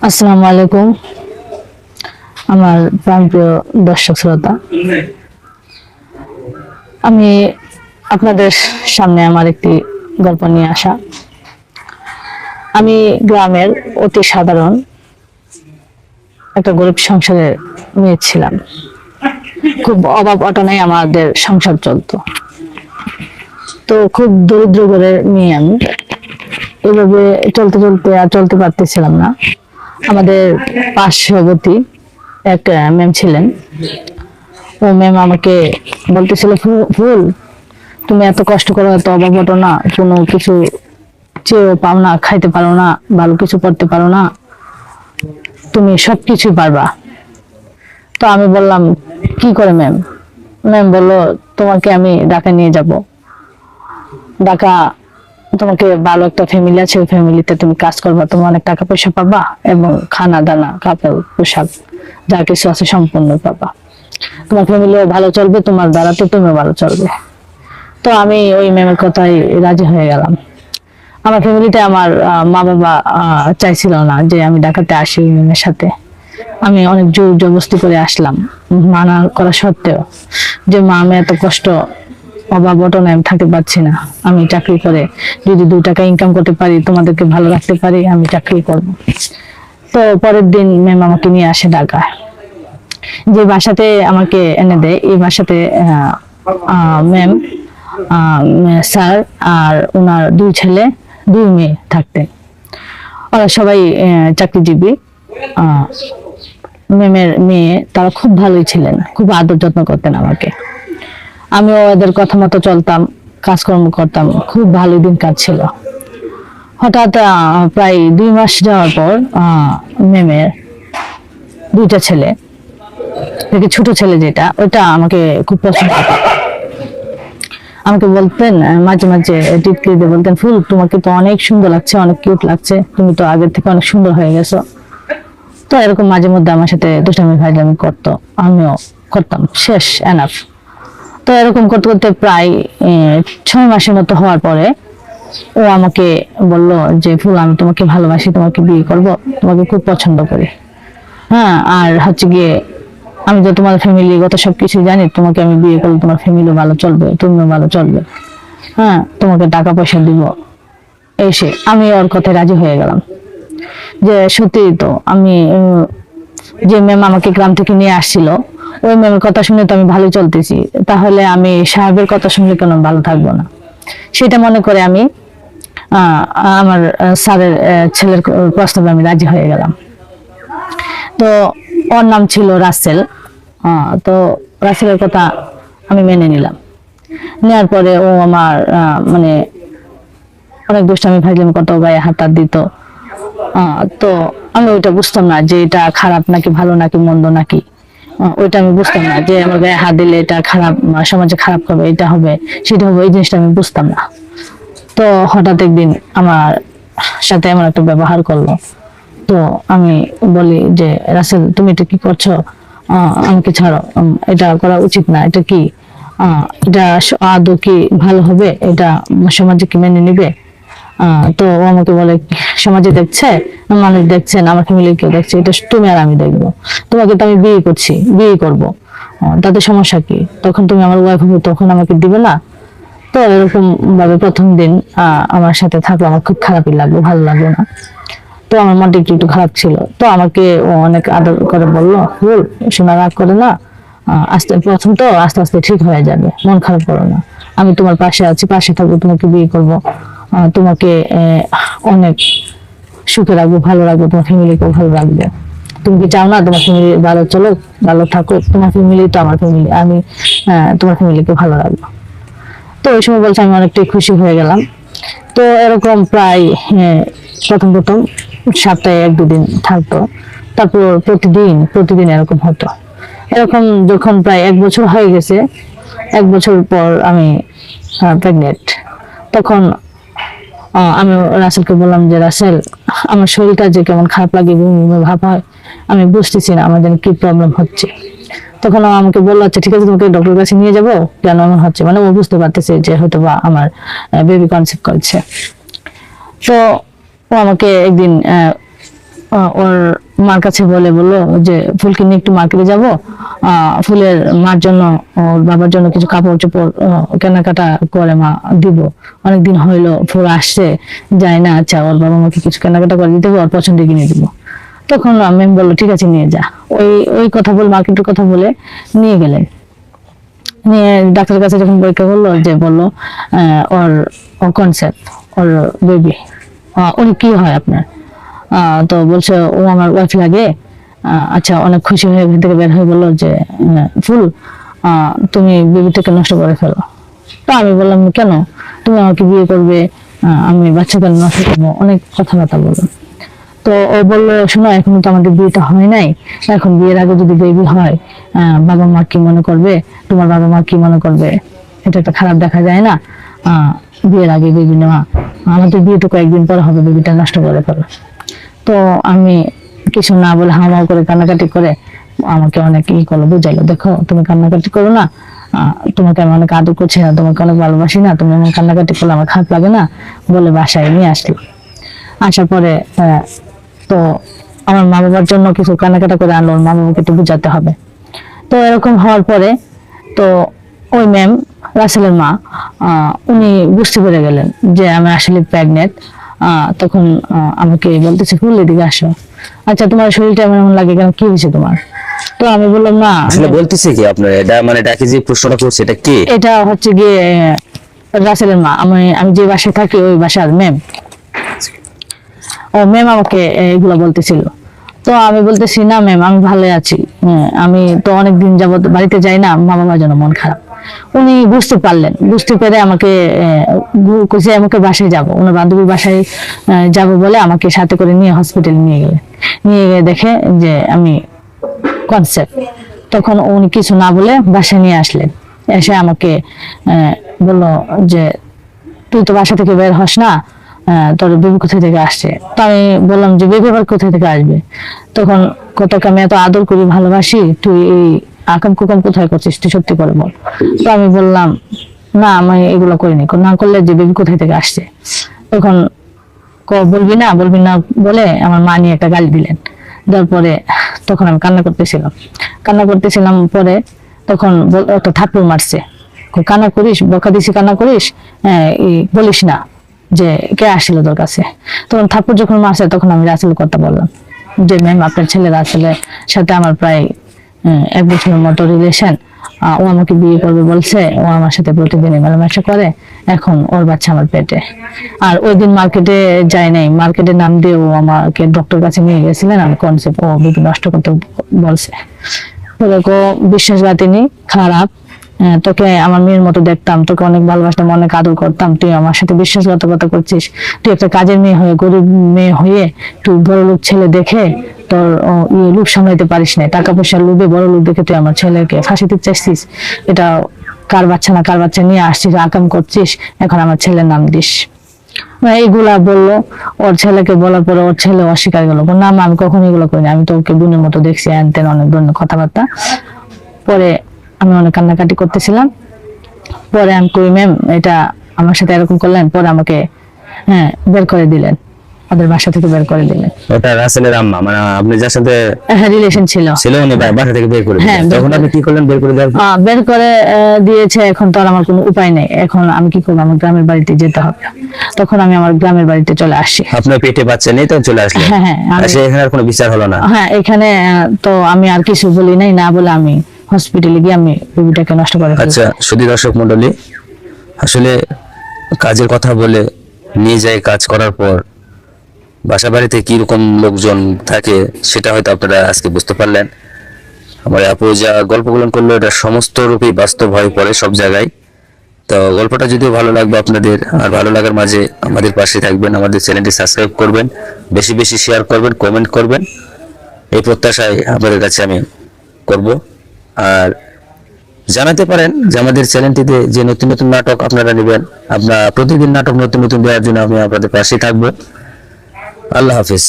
আসসালামু আলাইকুম আমার প্রাণপ্রিয় দর্শক শ্রোতা, আমি আপনাদের সামনে আমার একটি গল্প নিয়ে আসা। আমি গ্রামের অতি সাধারণ একটা গরিব সংসারের মেয়ে ছিলাম। খুব অভাব অটনায় আমাদের সংসার চলতো। তো খুব দরিদ্র ঘরের মেয়ে আমি। এভাবে চলতে চলতে আর চলতে পারতেছিলাম না। আমাদের পার্শ্ববর্তী এক ম্যাম ছিলেন। ও ম্যাম আমাকে বলতেছিল, ফুল তুমি এত কষ্ট করো, এত অভাব না, কোনো কিছু চেয়েও পাও না, খাইতে পারো না, ভালো কিছু করতে পারো না, তুমি সবকিছু পারবা। তো আমি বললাম, কি করে ম্যাম? ম্যাম বললো, তোমাকে আমি ঢাকা নিয়ে যাব। ঢাকা তোমাকে ভালো একটা ফ্যামিলি আছে, ওই ফ্যামিলিতে তুমি কাজ করবা, তুমি অনেক টাকা পয়সা পাবা এবং খানা দানা কাপড় পোশাক যা কিছু আছে সম্পূর্ণ পাবা। তোমার ফ্যামিলিও ভালো চলবে, তোমার দ্বারাতে তুমিও ভালো চলবে। তো আমি ওই ম্যামের কথাই রাজি হয়ে গেলাম। আমার ফ্যামিলিতে আমার মা বাবা চাইছিল না যে আমি ঢাকাতে আসি ওই ম্যামের সাথে। আমি অনেক জোর জবরদস্তি করে আসলাম, মানা করা সত্ত্বেও, যে মা আমি এত কষ্ট অভাব অটনে আমি থাকতে পারছি না, আমি চাকরি করে যদি 2 টাকা ইনকাম করতে পারি, তোমাদেরকে ভালো রাখতে পারি, আমি চাকরি করব। তো পরের দিন ম্যাম আমাকে নিয়ে আসে ঢাকায়। যে বাসাতে আমাকে এনে দেয়, এই বাসাতে ম্যাম, স্যার আর ওনার 2 ছেলে 2 মেয়ে থাকতেন। ওরা সবাই চাকরিজীবী। ম্যামের মেয়ে তারা খুব ভালোই ছিলেন, খুব আদর যত্ন করতেন আমাকে। আমিও ওদের কথা মতো চলতাম, কাজকর্ম করতাম, খুব ভালো দিন কাটছিল। হঠাৎ প্রায় 2 মাস যাওয়ার পর ম্যামের 2টা ছেলে, ছোট ছেলে যেটা, ওটা আমাকে খুব পছন্দ করত। আমাকে বলতেন মাঝে মাঝে টিটকি দিয়ে বলতেন, ফুল তোমাকে তো অনেক সুন্দর লাগছে, অনেক কিউট লাগছে, তুমি তো আগের থেকে অনেক সুন্দর হয়ে গেছো। তো এরকম মাঝে মধ্যে আমার সাথে দুষ্টামি ফাজলামি করতো, আমিও করতাম, শেষ এনাফ। তো এরকম করতে করতে প্রায় 6 মাসের মতো হওয়ার পরে ও আমাকে বলল যে, ফুল আমি তোমাকে ভালোবাসি, তোমাকে বিয়ে করব, তোমাকে খুব পছন্দ করি। হ্যাঁ, আর হচ্ছে গিয়ে আমি তো তোমার ফ্যামিলিগত সবকিছু জানি, তোমাকে আমি বিয়ে করলে তোমার ফ্যামিলিও ভালো চলবে, তুমিও ভালো চলবে। হ্যাঁ, তোমাকে টাকা পয়সা দিব। এসে আমি ওর কথায় রাজি হয়ে গেলাম। যে সত্যি তো আমি, যে ম্যাম আমাকে গ্রাম থেকে নিয়ে আসছিল, ওই ম্যামের কথা শুনে তো আমি ভালো চলতেছি, তাহলে আমি সাহেবের কথা শুনলে কেন ভালো থাকবো না? সেটা মনে করে আমি আমার স্যারের ছেলের প্রস্তাবে আমি রাজি হয়ে গেলাম। তো ওর নাম ছিল রাসেল। তো রাসেলের কথা আমি মেনে নিলাম। নেওয়ার পরে ও আমার মানে অনেক দুষ্টামি ফাজলামি করতো, গায়ে হাত দিত। তো আমি ওইটা বুঝতাম না যে এটা খারাপ নাকি ভালো নাকি মন্দ নাকি, ওইটা আমি বুঝতাম না যে আমার গায়ে হাত দিলে এটা খারাপ, সমাজে খারাপ হবে, এটা হবে সেটা হবে, এই জিনিসটা আমি বুঝতাম না। তো হঠাৎ একদিন আমার সাথে এমন একটা ব্যবহার করলো। তো আমি বলি যে, রাসেল তুমি এটা কি করছো? আমাকে ছাড়ো, এটা করা উচিত না, এটা কি এটা আদৌ কি ভালো হবে? এটা সমাজে কি মেনে নিবে? তো ও আমাকে বলে, সমাজে দেখছে, মানুষ দেখছেন, আমার ফ্যামিলির কেউ দেখছে, এটা তুমি আর আমি দেখবো, তোমাকে তো আমি বিয়ে করছি, বিয়ে করবো, তাতে সমস্যা কি? তখন তুমি আমার ওয়াইফ হবে, তখন আমাকে দিবে না? তো এরকম ভাবে প্রথম দিন আমার সাথে থাকলো, আমার খুব খারাপই লাগলো, ভালো লাগলো না। তো আমার মনটা একটু একটু খারাপ ছিল। তো আমাকে অনেক আদর করে বললো, ফুল শোনা, রাগ করে না, প্রথম তো আস্তে আস্তে ঠিক হয়ে যাবে, মন খারাপ করো না, আমি তোমার পাশে আছি, পাশে থাকবো, তোমাকে বিয়ে করবো, তোমাকে অনেক সুখে রাখবো, ভালো রাখবো, তোমার ফ্যামিলিকেও ভালো রাখবে। তুমি কি চাও না তোমার ফ্যামিলি ভালো চলুক, ভালো থাকুক? তোমার ফ্যামিলি তো আমার ফ্যামিলি, আমি তোমার ফ্যামিলিকে ভালো রাখবো। তো ওই সময় বলছে, আমি অনেকটাই খুশি হয়ে গেলাম। তো এরকম প্রায় প্রথম প্রথম সপ্তাহে 1-2 দিন থাকতো, তারপর প্রতিদিন প্রতিদিন এরকম হতো। এরকম যখন প্রায় 1 বছর হয়ে গেছে, 1 বছর পর আমি প্রেগনেন্ট। তখন আমি রাসেলকে বললাম যে, রাসেল আমার শরীরটা যে কেমন খারাপ লাগে, ভাব হয়, আমি বুঝতেছি না আমার যেন কি প্রবলেম হচ্ছে। তখন আমাকে বললো, আচ্ছা ঠিক আছে, তোমাকে ডক্টরের কাছে নিয়ে যাবো, কেন এমন হচ্ছে, মানে ও বুঝতে পারতেছে যে হয়তো বা আমার বেবি কনসেপ্ট করছে। তো ও আমাকে একদিন ওর মার কাছে বললো যে ফুলকে নিয়ে একটু মার্কেটে যাব, ফুলের মার জন্য ওর বাবার জন্য কিছু কাপড় চোপড় কেনাকাটা করে মা দিব, অনেকদিন হইলো ফুল আসছে যায় না, আচ্ছা ওর বাবা মাকে কিছু কেনাকাটা করে দিতে হবে, ওর পছন্দ কিনে দিব। তখন ম্যাম বললো ঠিক আছে নিয়ে যা। ওই ওই কথা বলে মার্কেটের কথা বলে নিয়ে গেলেন। নিয়ে ডাক্তারের কাছে যখন পরীক্ষা করলো, যে বললো ওর কনসেপ্ট, ওর বেবি। উনি কি হয় আপনার? তো বলছে ও আমার ওয়াইফ লাগে। আচ্ছা, অনেক খুশি হয়ে এখান থেকে বের হয়ে বললো যে ফুল তুমি বেবিটাকে নষ্ট করে ফেলো। তো আমি বললাম কেন, তুমি আমাকে বিয়ে করবে, আমি বাচ্চাকে নষ্ট করবো, অনেক কথাবার্তা বললাম। তো ও বললো শোনো, এখনো তো আমাদের বিয়েটা হয় নাই, এখন বিয়ের আগে যদি বেবি হয় বাবা মা কি মনে করবে, তোমার বাবা মা কি মনে করবে, এটা একটা খারাপ দেখা যায় না, বিয়ের আগে বেবি নেওয়া, আমাদের বিয়েটা কয়েকদিন পরে হবে, বেবিটা নষ্ট করে ফেলো। তো আমি কিছু না বলে হাওমাও করে কান্নাকাটি করে আমাকে অনেক করলো, বুঝাইলো দেখো তুমি কান্নাকাটি করো না, তোমাকে আমি অনেক আদর করছি না, তোমাকে অনেক ভালোবাসি না, তুমি এমন কান্নাকাটি করলে আমার খারাপ লাগে না, বলে বাসায় নিয়ে আসলো। আসার পরে তো আমার মা বাবার জন্য কিছু কেনাকাটা করে আনলো, মা বাবাকে একটু বুঝাতে হবে। তো এরকম হওয়ার পরে তো ওই ম্যাম রাসেলের মা উনি বুঝতে পেরে গেলেন যে আমি আসলে প্রেগনেন্ট। তখন আমাকে বলতেছে ফুল এদিকে আসো, আচ্ছা তোমার শরীরটা এমন এমন লাগে কেন, কি হয়েছে তোমার? তো আমি বললাম না আসলে বলতেছে কি আপনার এটা, মানে ডাকে যে প্রশ্নটা করছে এটা কে? এটা হচ্ছে গিয়ে রাসেলের মা, আমি যে বাসায় থাকি ওই বাসার ম্যাম। ও ম্যাম আমাকে এগুলো বলতেছিল। তো আমি বলতেছি না ম্যাম আমি ভালো আছি, আমি তো অনেকদিন যাবত বাড়িতে যাই না, মা বাবার জন্য মন খারাপ। উনি বুঝতে পারলেন, বুঝতে পেরে আমাকে আমাকে বাসায় যাব, ওনার বান্ধবীর বাসায় যাব বলে আমাকে সাথে করে নিয়ে হসপিটাল নিয়ে গেলেন। নিয়ে গিয়ে দেখে যে আমি কনসেপ্ট। তখন উনি কিছু না বলে বাসায় নিয়ে আসলেন। এসে আমাকে বললো যে তুই তো বাসা থেকে বের হস না, তোর বেবি কোথায় থেকে আসছে? তো আমি বললাম যে বেবি আবার কোথায় থেকে আসবে? তখন তোকে আমি এত আদর করি, ভালোবাসি, তুই এই আকাম কুকাম কোথায় করছিস, তুই সত্যি করে বল। তো আমি বললাম না আমি এগুলো করিনি, না করলে যে বেবি কোথায় থেকে আসছে। তখন বলবি না বলবি না বলে আমার মা নিয়ে একটা গালি দিলেন। দেওয়ার পরে তখন আমি কান্না করতেছিলাম পরে তখন একটা থাপ্পড় মারছে, কান্না করিস, বকা দিছি কান্না করিস, বলিস না যে কে আসছিল তোর কাছে। তখন থাপ্পড় যখন মারছে তখন আমি রাসেলের কথা বললাম যে ম্যাম আপনার ছেলে রাসেলের সাথে আমার প্রায় 1 বছরের মতো রিলেশন, ও আমাকে বিয়ে করবে বলছে, ও আমার সাথে প্রতিদিনই মেলামেশা করে, এখন ওর বাচ্চা আমার পেটে। আর ওই দিন মার্কেটে যাই নাই, মার্কেটের নাম দিয়ে ও আমাকে ডক্টর কাছে নিয়ে গেছিলেন, আমি কনসেপ্ট ও বেবি নষ্ট করতে বলছে। বিশ্বাসঘাতিনী, খারাপ, তোকে আমার মেয়ের মতো দেখতাম, তোকে অনেক ভালোবাসতাম, অনেক আদর করতাম, তুই আমার সাথে বিশ্বাসঘাতকতা করছিস, তুই একটা কাজের মেয়ে হয়ে, গরিব মেয়ে হয়ে, তুই বড় লোক ছেলে দেখে তোর লোভ সামলাইতে পারিস না, টাকা পয়সার লোভে বড় লোক দেখে তুই আমার ছেলেকে ফাঁসি দিতে চাইছিস, এটা কার বাচ্চা না কার বাচ্চা নিয়ে আসছিস, আকাম করছিস, এখন আমার ছেলের নাম দিস। এইগুলা বললো। ওর ছেলেকে বলার পরে ওর ছেলে অস্বীকার গেল, না আমি কখনো এগুলো করিনি, আমি তো ওকে বোনের মতো দেখছি, তেন অনেক ধরনের কথাবার্তা। পরে আমি অনেক কান্নাকাটি করতেছিলাম। পরে আমি কই ম্যাম এটা আমার সাথে এরকম করলেন, পরে আমাকে বের করে দিলেন, ওদের বাসা থেকে বের করে দিলেন। ওটা রাসেলের আম্মা, মানে আপনি যার সাথে রিলেশন ছিল উনি বাসা থেকে বের করে দিলেন, তখন আপনি কি করলেন? বের করে দেওয়ার বের করে দিয়েছে, এখন তো আর আমার কোনো উপায় নেই, এখন আমি কি করবো, আমার গ্রামের বাড়িতে যেতে হবে। তখন আমি আমার গ্রামের বাড়িতে চলে আসি। আপনার পেটে বাচ্চা নেই তো চলে আসলেন? হ্যাঁ, এখানে আর কোনো বিচার হলো না? হ্যাঁ, এখানে তো আমি আর কিছু বলি নাই, না বলে আমি হসপিটালে গিয়ে আমি বেবিটাকে নষ্ট করে ফেলছি। আচ্ছা, শুধু দর্শক মন্ডলী, আসলে কাজের কথা বলে নিয়ে যায়, কাজ করার পর বাসা বাড়িতে কিরকম লোকজন থাকে সেটা হয়তো আপনারা আজকে বুঝতে পারলেন। আমার আপু যা গল্পগুলো করলো এটা সমস্ত রূপেই বাস্তব হয়ে পড়ে সব জায়গায়। তো গল্পটা যদিও ভালো লাগবে আপনাদের, আর ভালো লাগার মাঝে আমাদের পাশে থাকবেন, আমাদের চ্যানেলটি সাবস্ক্রাইব করবেন, বেশি বেশি শেয়ার করবেন, কমেন্ট করবেন, এই প্রত্যাশায় আপনাদের কাছে আমি করব। আর জানাতে পারেন যে আমাদের চ্যানেলটিতে যে নতুন নতুন নাটক আপনারা নেবেন, আপনারা প্রতিদিন নাটক নতুন নতুন দেওয়ার জন্য আমি আপনাদের পাশে থাকবো। আল্লাহ হাফিজ।